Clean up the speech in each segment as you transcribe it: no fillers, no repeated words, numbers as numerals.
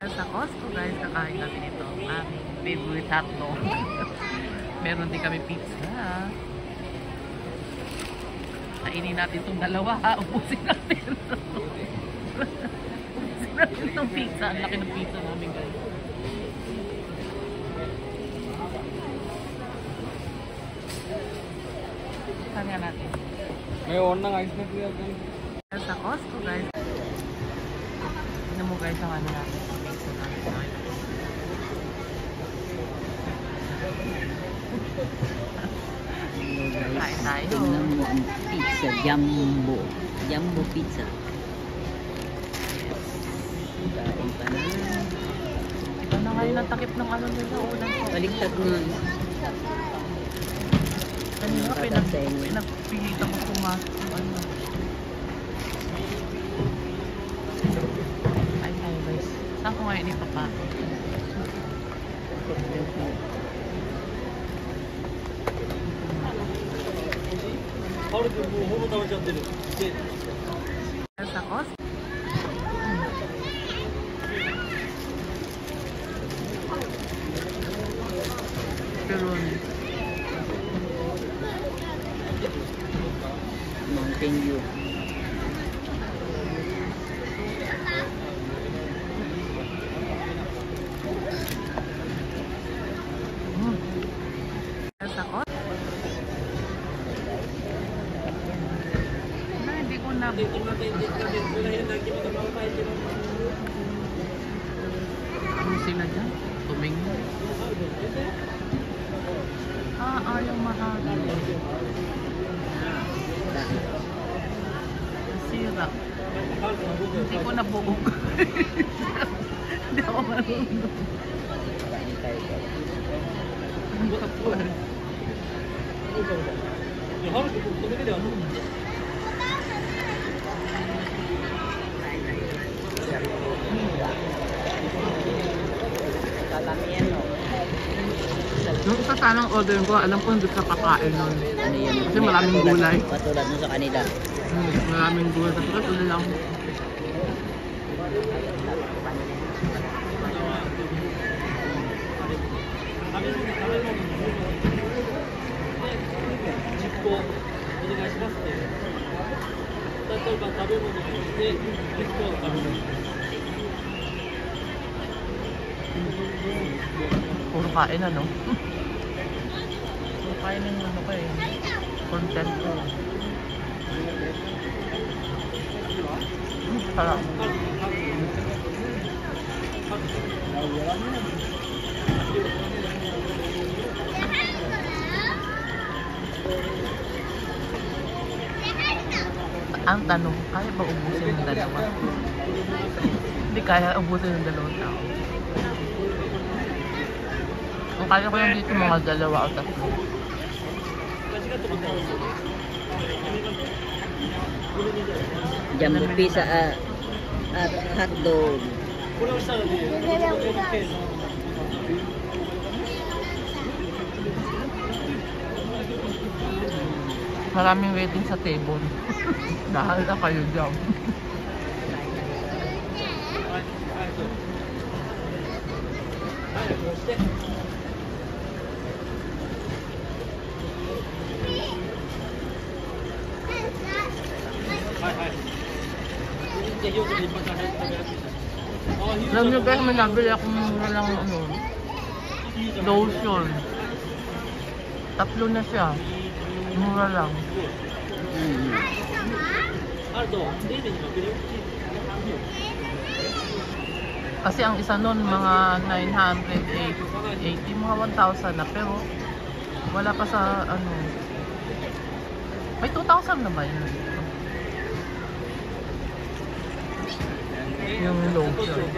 Sa Costco guys, kakain kami nito. Aming favorite hotdog. Meron din kami pizza. Kainin natin itong dalawa ha. Ubusin natin. Ubusin natin itong pizza. Ang laki ng pizza namin guys. Saan nga natin? May on ng ice na siya. Sa Costco guys. Tignan mo guys ang ano natin. Pizza natin. Kain tayo. Tingnan mo ang pizza, jumbo. Jumbo pizza. Kain pa na. Iba na ngayon ang takip ng ano nila. Ulan ko. Baliktad nga. Kanina pinagpilitan ko pumasok yung ano. Ay tayo guys. Saan ko ngayon ipapakot? Sa Costco. Pepperoni. Mountain Dew. Sa Costco. Hindi ko na. Ano sila dyan? Tumingin. Ayaw mahal. Sira. Hindi ko nabuog. Hindi ako marunong. Ang kapal. Yung isa sanang order ko, alam ko hindi ka kakain nun. Ano yun? Kasi maraming gulay. Patulad nun sa kanila. Maraming gulay. Kasi tuloy lang. Puro kain ano? Puro kain yung ano ko eh. Content ko. Sarap. Ang tanong, kaya ba ubusin yung dalawa? Hindi kaya ubusin yung dalawang tao. Kung kaya ko lang dito mga dalawa o tatlo. Jumbo pizza at hotdog. Maraming waiting sa table. Dahil na kayo dyan. Alam nyo guys, may nabili akong walang ano, lotion. 3 na siya. Mura lang. Kasi ang isa nun mga 980, mga 1,000 na. Pero wala pa sa ano. May 2,000 na ba yun? Yung lotion.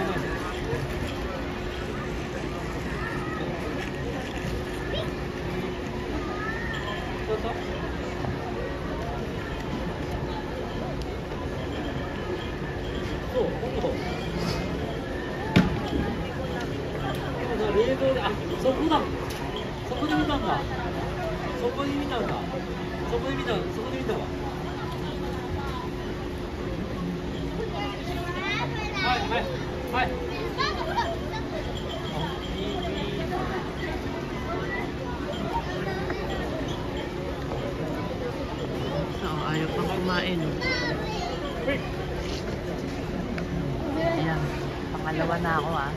Pangalawa na ako ah.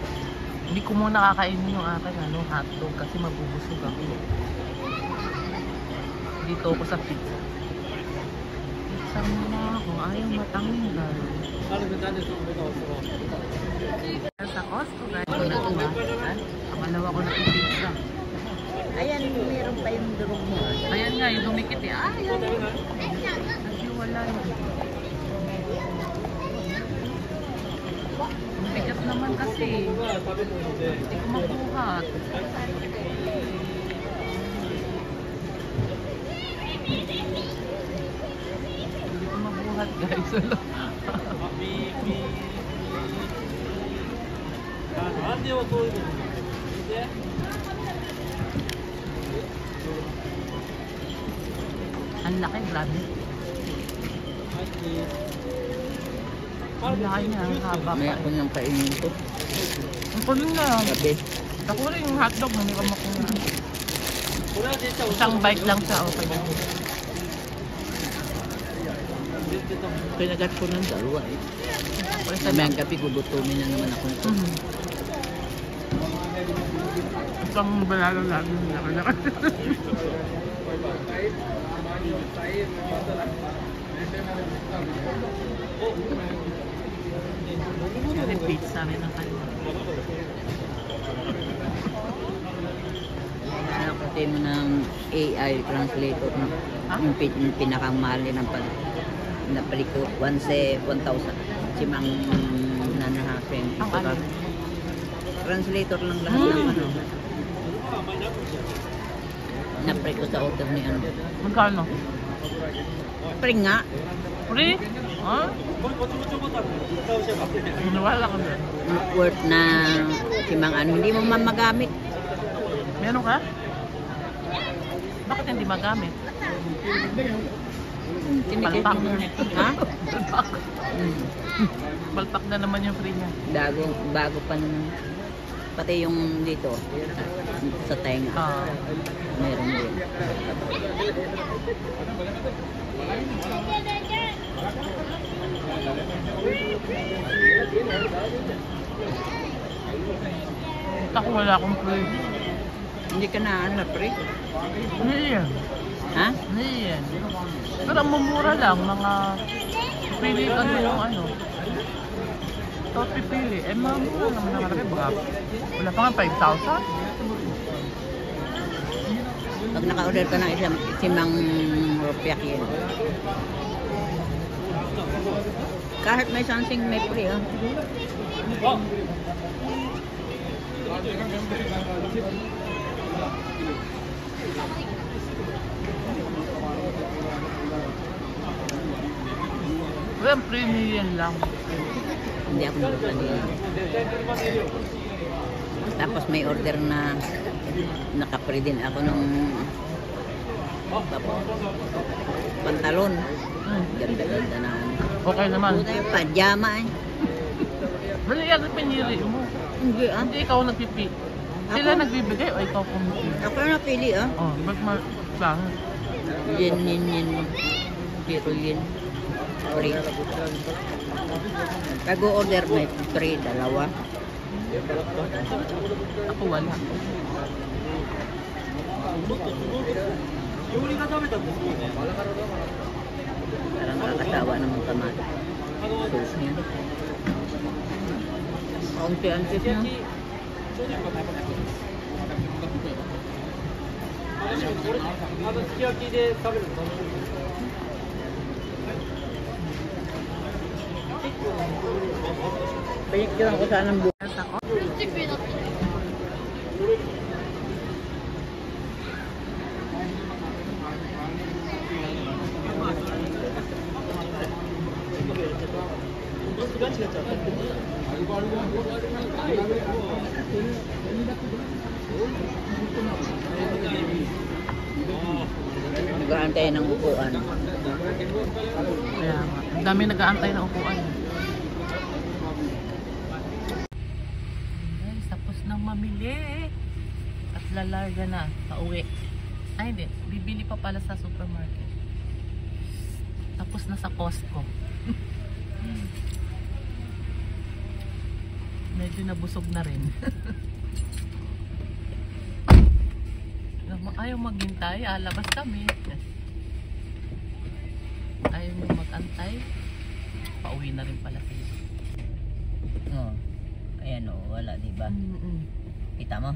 Hindi ko muna kakainin yung akin hotdog kasi mabubusog ako. Dito ako sa pizza. Pizza muna ako. Ayaw matanggal. Sa Costco guys. Ito na ito ha. Pangalawa ko na yung pizza. Ayan, meron pa yung durog mo. Ayan nga, yung dumikit eh. Ayan. Naghiwala yun. Ang bigat naman kasi. Hindi ko mabuhat. Hindi ko mabuhat guys. Ang laki, grabe. Ang laki niya, ang haba May pa. ako nang kainin ko. Ang kunin na. Gabi. Ako rin yung hotdog, nangyari mo kung isang bite lang siya, okay na. Pinagat ko ng dalawa eh. Samayang gabi, gugutumin na naman ako. Isang balalo-lalo na nakalakad. Yung pizza rin ang kanya. Ano kasi mo ng AI translator na yung pinakang mahal din ang napaliko 1,000 si Mang Nanahasin. Ang alin? Translator lang lahat ng ano. Napre ko sa order ni ano. Magkano? Pre nga. Free? Ha? Wala ka doon. Worth na si Mang ano. Hindi mo man magamit. Meron ka? Bakit hindi magamit? Palpak. Ha? Palpak. Palpak na naman yung free niya. Bago pa naman. Pati yung dito sa tenga. Meron din. Ako wala akong free. Hindi ka na ano pre? Hindi yan. Ha? Hindi yan. Pero ang mumura lang, mga pili ka din yung ano. Ito pipili. Eh mamura lang nakalagay. Baka wala pa nga 5,000. Pag naka-order ka ng isang simang rupiak yun. Kahit may something may free ha. Walang premium lang. Hindi ako nagpaniyan. Tapos may order na nakapre din ako ng pantalon. Ganda-ganda na. Okay naman. Pajama eh. Bali yan ang pinili mo. Hindi ah. Hindi ikaw nagpipi. Sila nagbibigay o ikaw pumipili? Ako na napili ah. Oh, ba't bakit? Yen. Pero yen. Free. Pag order may free, dalawa. Ako wala. Parang nakakasawa naman kamata. Sauce niya. Kaunti-antis niya. Pinikturan ko sana ng buhay. Ako? Nag-aantay ng upuan. Kaya nga. Ang dami nag-aantay na upuan. Guys, tapos nang mamili. At lalarga na. Pauwi. Ay hindi. Bibili pa pala sa supermarket. Tapos na sa Costco. kasi nabusog na rin. Ayaw maghintay, alabas kami. Ayaw nyo mag-antay, pauwi na rin pala sila. Oh. Ayan o, wala diba? Kita mo?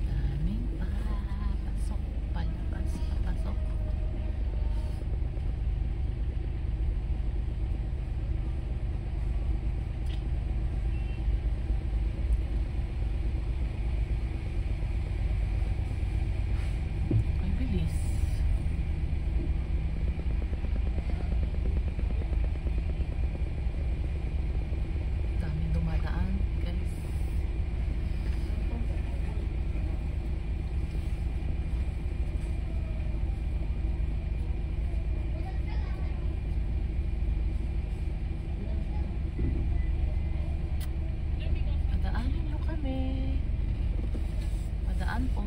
Daming papasok, palabas, papasok. Ay, bilis. Daming dumadaan, guys. Padaanin nyo kami. Padaan po.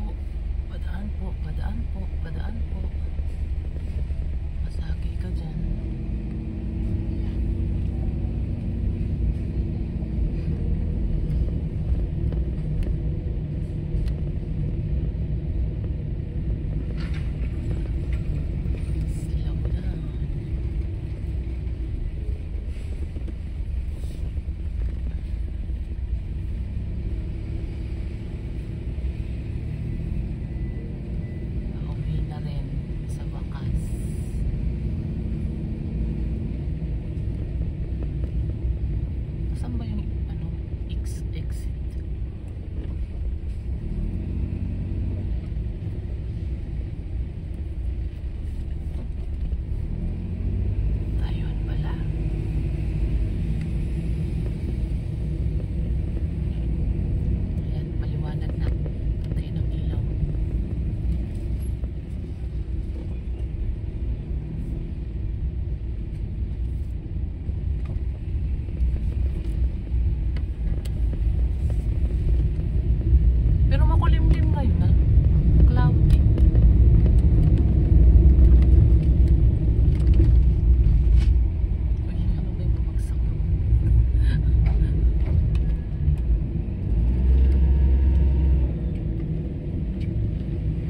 Padaan po. Padaan po. Padaan po. Masagi ka dyan. Slow down. Pauwi na rin sa wakas. Saan ba yung ano, exit? Ayun pala. Ayan, maliwanag na. Patay ng ilaw. Pero makulimlim ngayon na. Cloudy. Uy, ano ba yung bumagsak?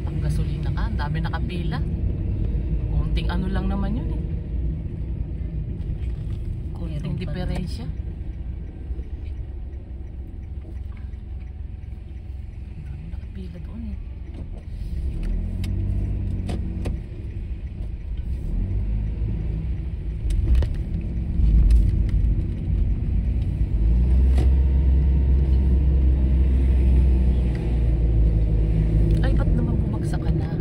Ang gasolina ka, ang dami nakapila. Kunting ano lang naman yun eh. Kunting diferensya. Nakapila doon eh. Ay, ba't naman bumagsak ka na?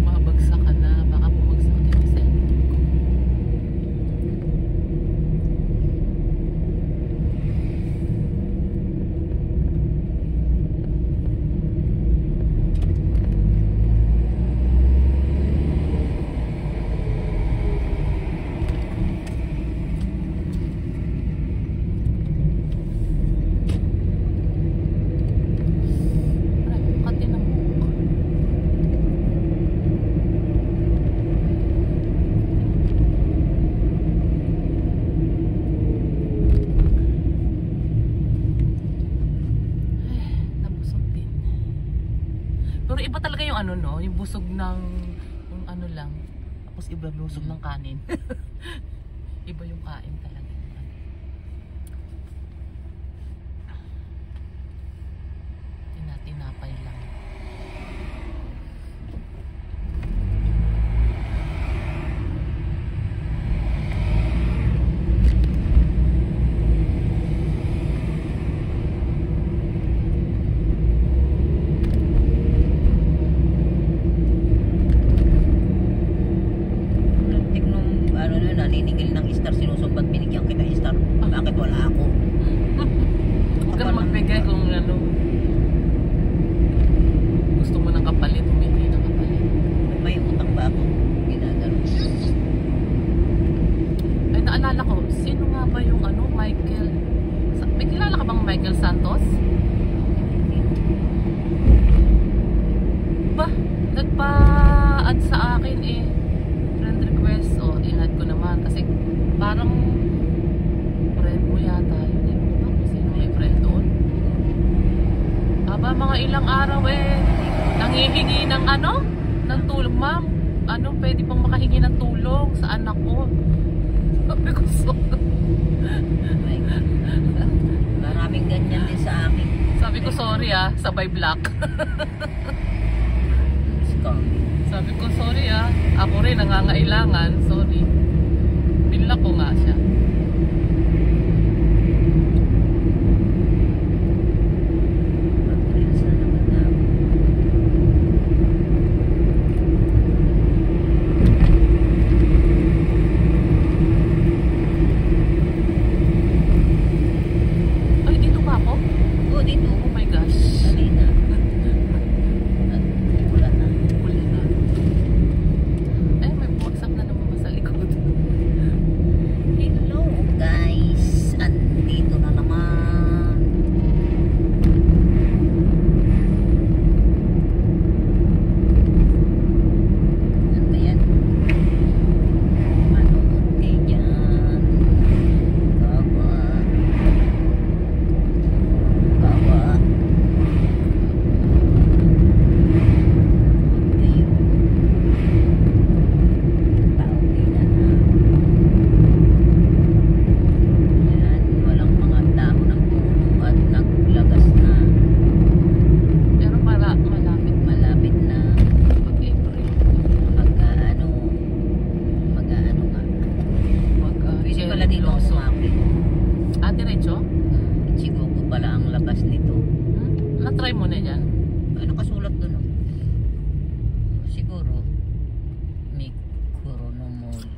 Mabagsak ka na. Baka bumagsak din yung cellphone ko. Ay, kati ng buhok. Ay, nabusog din. Pero iba talaga yung ano no, yung busog ng yung ano lang. Tapos iba busog ng kanin. Iba yung kain talaga. Tinapay lang. Tignan ano na, naniningil ng star, sinusumbat, binigyan kita star. Bakit wala ako? Huwag ka na magbigay kung ano. Gusto mo ng kapalit, humingi ng kapalit. May utang ba ako? Ginagano. Ay, naalala ko, sino nga ba yung ano, Michael? May kilala ka bang Michael Santos? Ba, nagpa nag-add sa akin eh. Friend request. O, in-add ko naman. Kasi parang friend mo yata yun eh. Ako, sino may friend doon? Aba, mga ilang araw eh. Nangihingi ng ano? Ng tulong, ma'am. Ano, pwede pang makahingi ng tulong sa anak ko. Sabi ko, My God. Maraming ganyan din sa akin. sabi ko, sorry ah, sabay block. Sabi ko, sorry ah, ako rin nangangailangan, sorry. Binlock ko nga siya. Ay, dito pa ako? Oo, dito. Oh my gosh. Dali na. Wala na. Huli na. Ay, may bumagsak na naman ba sa likod? Hello guys. Andito na naman. Ano ba yan? Manood kayo dyan. Kawa. Kawa. Kayo. Pauwi na na. Yan, walang mga dahon ng puno at naglagas na. Pero malapit. Malapit na Pag-April. mag-ano nga. Pwede pala dito ang sumapit. Ah, diretso? Ichigugo pala ang labas nito. Na-try mo na yan? Ano kasulat doon? Oh? Siguro Mikuronomori.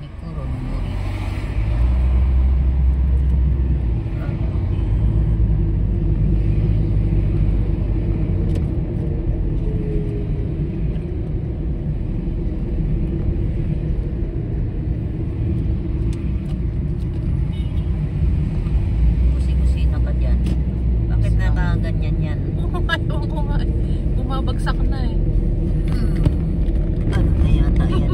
Mikuronomori. Kusi-kusina ka dyan. Bakit nakaganyan yan? Ayaw ko nga eh. Bumabagsak na eh. Ano na yata yan?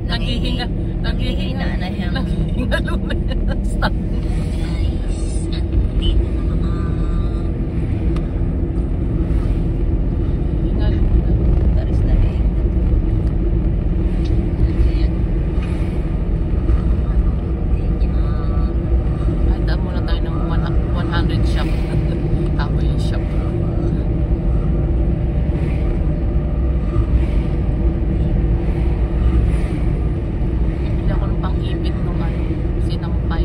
Naghihinga. Nanghihina na siyang Naghihinga na yan. Stop. guys. Andito na naman. Hinga na. Taris na rin. Ayan. Ganyan. Ay, daan muna tayo ng 100 shop. Ako yung shop. Bili ako ng pang-ipit nung ano, sinampay.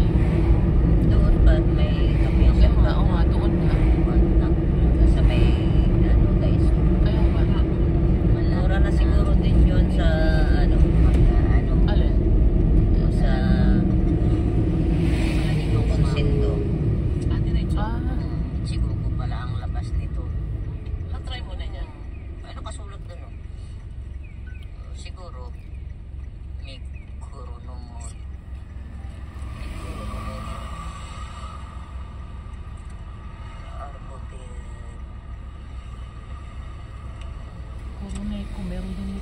Doon pa may kapiyang Kaya nga, oo nga, doon nga. sa may ano guys. Kaya nga. Mura na siguro din yun sa ano Alin? sa Consindo. Ah, diretso? Ah, Siguro pala ang labas nito. na-try mo na yan. Ano kasulat doon? Oh? Siguro Mikuronomori. Arbote. Puro na ko, meron din